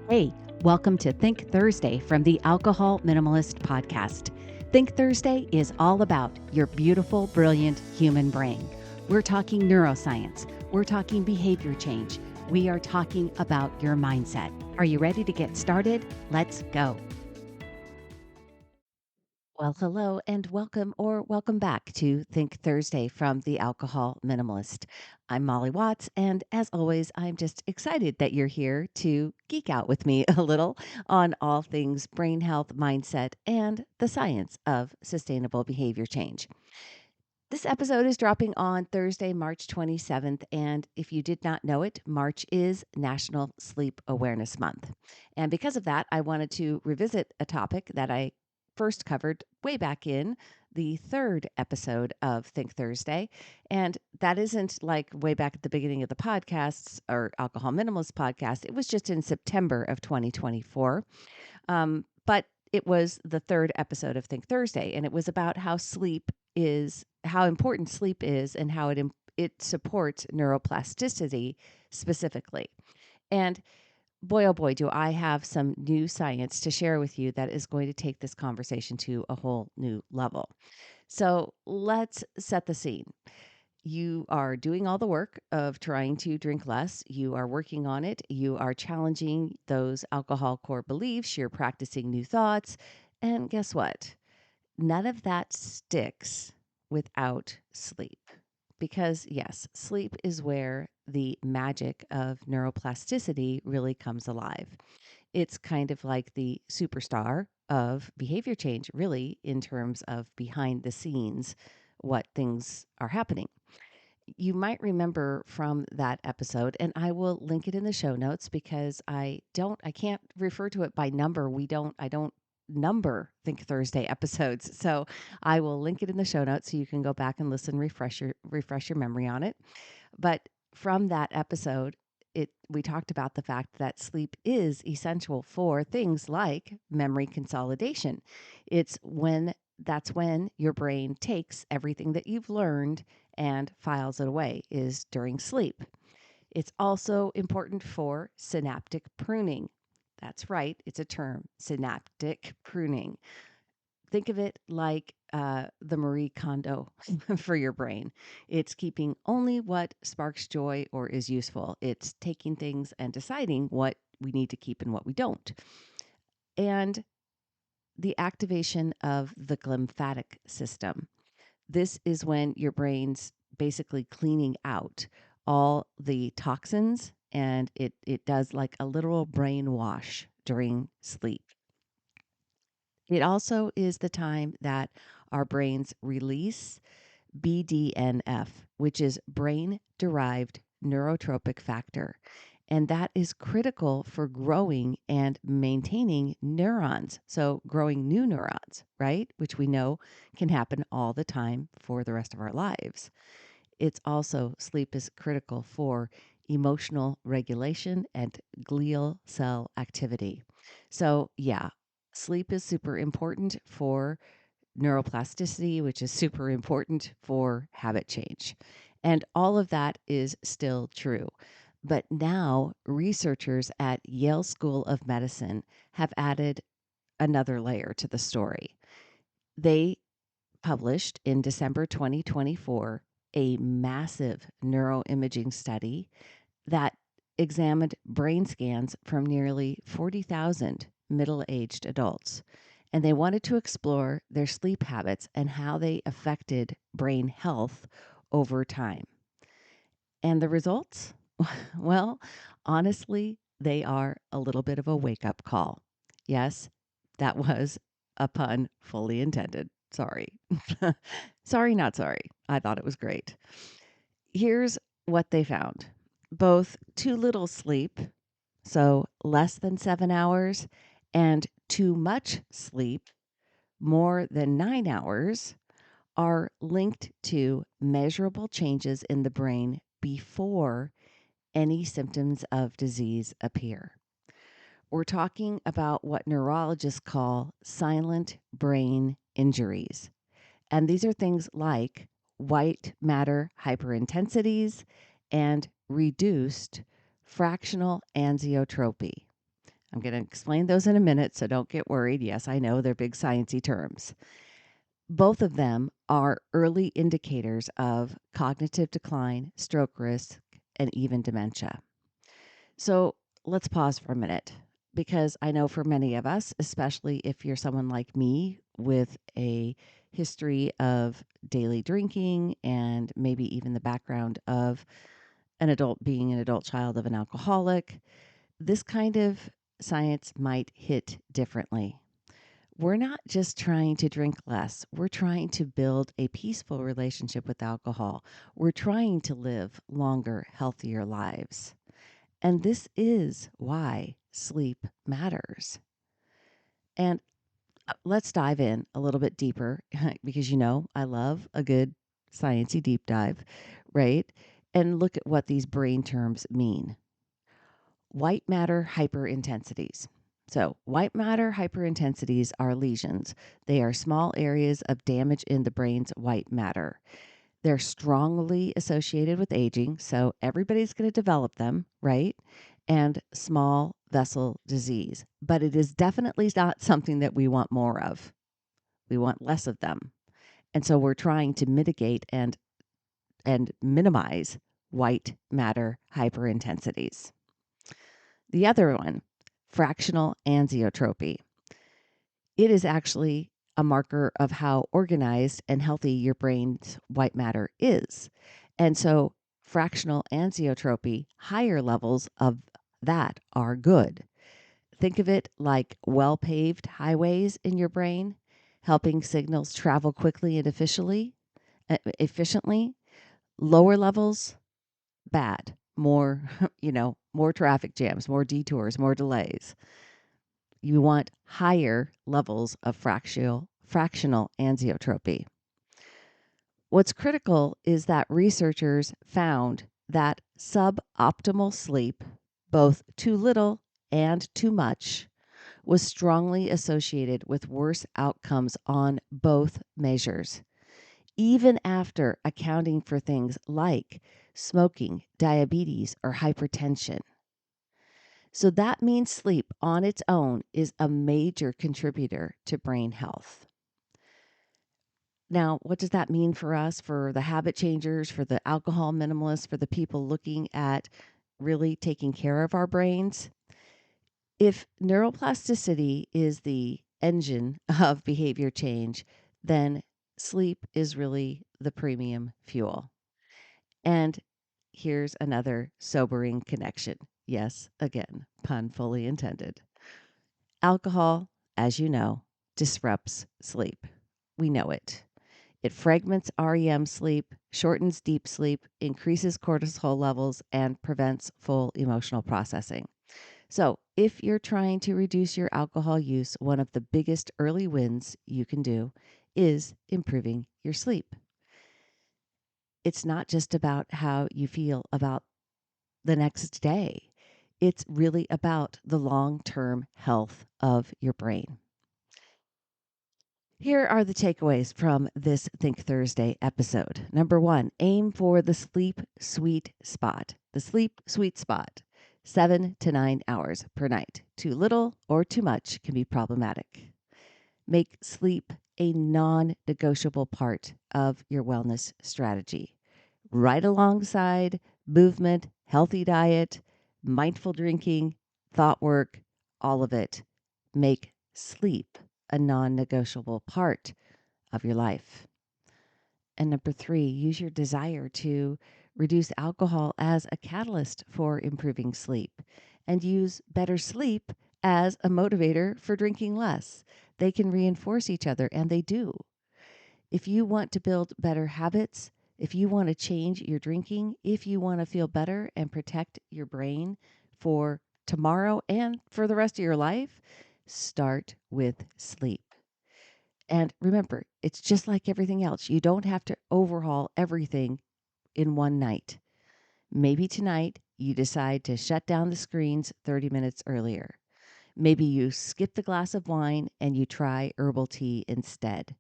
Hey, welcome to Think Thursday from the Alcohol Minimalist podcast. Think Thursday is all about your beautiful, brilliant human brain. We're talking neuroscience. We're talking behavior change. We are talking about your mindset. Are you ready to get started? Let's go. Well, hello and welcome back to Think Thursday from the Alcohol Minimalist. I'm Molly Watts, and as always, I'm just excited that you're here to geek out with me a little on all things brain health, mindset, and the science of sustainable behavior change. This episode is dropping on Thursday, March 27th, and if you did not know it, March is National Sleep Awareness Month. And because of that, I wanted to revisit a topic that I first covered way back in the third episode of Think Thursday. And that isn't like way back at the beginning of the podcasts or Alcohol Minimalist podcast. It was just in September of 2024. But it was the third episode of Think Thursday, and it was about how important sleep is and how it supports neuroplasticity specifically. And boy, oh boy, do I have some new science to share with you that is going to take this conversation to a whole new level. So let's set the scene. You are doing all the work of trying to drink less. You are working on it. You are challenging those alcohol core beliefs. You're practicing new thoughts. And guess what? None of that sticks without sleep. Because, yes, sleep is where the magic of neuroplasticity really comes alive. It's kind of like the superstar of behavior change, really, in terms of behind the scenes, what things are happening. You might remember from that episode, and I will link it in the show notes because I can't refer to it by number. I don't number Think Thursday episodes. So I will link it in the show notes so you can go back and listen, refresh your memory on it. But from that episode, we talked about the fact that sleep is essential for things like memory consolidation. That's when your brain takes everything that you've learned and files it away, is during sleep. It's also important for synaptic pruning. That's right, it's a term, synaptic pruning. Think of it like the Marie Kondo for your brain. It's keeping only what sparks joy or is useful. It's taking things and deciding what we need to keep and what we don't. And the activation of the glymphatic system. This is when your brain's basically cleaning out all the toxins, and it does like a literal brain wash during sleep. It also is the time that our brains release BDNF, which is brain derived neurotropic factor. And that is critical for growing and maintaining neurons. So, growing new neurons, right? Which we know can happen all the time for the rest of our lives. Sleep is critical for emotional regulation and glial cell activity. So, yeah, sleep is super important for neuroplasticity, which is super important for habit change. And all of that is still true. But now researchers at Yale School of Medicine have added another layer to the story. They published in December 2024 a massive neuroimaging study that examined brain scans from nearly 40,000 middle-aged adults. And they wanted to explore their sleep habits and how they affected brain health over time. And the results? Well, honestly, they are a little bit of a wake-up call. Yes, that was a pun fully intended. Sorry. Sorry, not sorry. I thought it was great. Here's what they found. Both too little sleep, so less than 7 hours, and too much sleep, more than 9 hours, are linked to measurable changes in the brain before any symptoms of disease appear. We're talking about what neurologists call silent brain injuries. And these are things like white matter hyperintensities and reduced fractional angiotropy. I'm going to explain those in a minute, so don't get worried. Yes, I know they're big sciencey terms. Both of them are early indicators of cognitive decline, stroke risk, and even dementia. So let's pause for a minute because I know for many of us, especially if you're someone like me with a history of daily drinking and maybe even the background of being an adult child of an alcoholic, this kind of science might hit differently. We're not just trying to drink less. We're trying to build a peaceful relationship with alcohol. We're trying to live longer, healthier lives. And this is why sleep matters. And let's dive in a little bit deeper because I love a good sciencey deep dive, right? And look at what these brain terms mean. White matter hyperintensities. So, white matter hyperintensities are lesions. They are small areas of damage in the brain's white matter. They're strongly associated with aging, so everybody's going to develop them, right? And small vessel disease. But it is definitely not something that we want more of. We want less of them. And so we're trying to mitigate and minimize white matter hyperintensities. The other one, fractional anisotropy. It is actually a marker of how organized and healthy your brain's white matter is. And so, fractional anisotropy, higher levels of that are good. Think of it like well paved highways in your brain, helping signals travel quickly and efficiently. Lower levels, bad. More, more traffic jams, more detours, more delays. You want higher levels of fractional anisotropy. What's critical is that researchers found that suboptimal sleep, both too little and too much, was strongly associated with worse outcomes on both measures, even after accounting for things like smoking, diabetes, or hypertension. So that means sleep on its own is a major contributor to brain health. Now, what does that mean for us, for the habit changers, for the alcohol minimalists, for the people looking at really taking care of our brains? If neuroplasticity is the engine of behavior change, then sleep is really the premium fuel. And here's another sobering connection. Yes, again, pun fully intended. Alcohol, as you know, disrupts sleep. We know it. It fragments REM sleep, shortens deep sleep, increases cortisol levels, and prevents full emotional processing. So, if you're trying to reduce your alcohol use, one of the biggest early wins you can do is improving your sleep. It's not just about how you feel about the next day. It's really about the long-term health of your brain. Here are the takeaways from this Think Thursday episode. Number one, aim for the sleep sweet spot. The sleep sweet spot, 7 to 9 hours per night. Too little or too much can be problematic. Make sleep a non-negotiable part of your wellness strategy. Right alongside movement, healthy diet, mindful drinking, thought work, all of it. Make sleep a non negotiable part of your life. And number three, use your desire to reduce alcohol as a catalyst for improving sleep and use better sleep as a motivator for drinking less. They can reinforce each other, and they do. If you want to build better habits, if you want to change your drinking, if you want to feel better and protect your brain for tomorrow and for the rest of your life, start with sleep. And remember, it's just like everything else. You don't have to overhaul everything in one night. Maybe tonight you decide to shut down the screens 30 minutes earlier. Maybe you skip the glass of wine and you try herbal tea instead.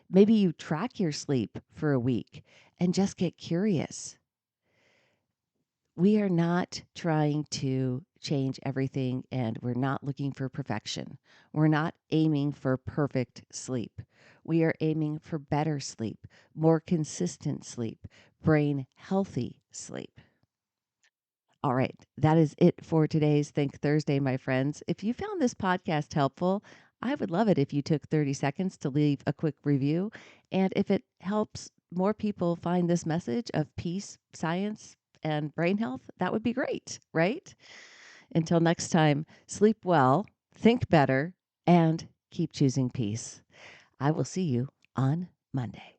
Maybe you track your sleep for a week and just get curious. We are not trying to change everything and we're not looking for perfection. We're not aiming for perfect sleep. We are aiming for better sleep, more consistent sleep, brain healthy sleep. All right, that is it for today's Think Thursday, my friends. If you found this podcast helpful, I would love it if you took 30 seconds to leave a quick review. And if it helps more people find this message of peace, science, and brain health, that would be great, right? Until next time, sleep well, think better, and keep choosing peace. I will see you on Monday.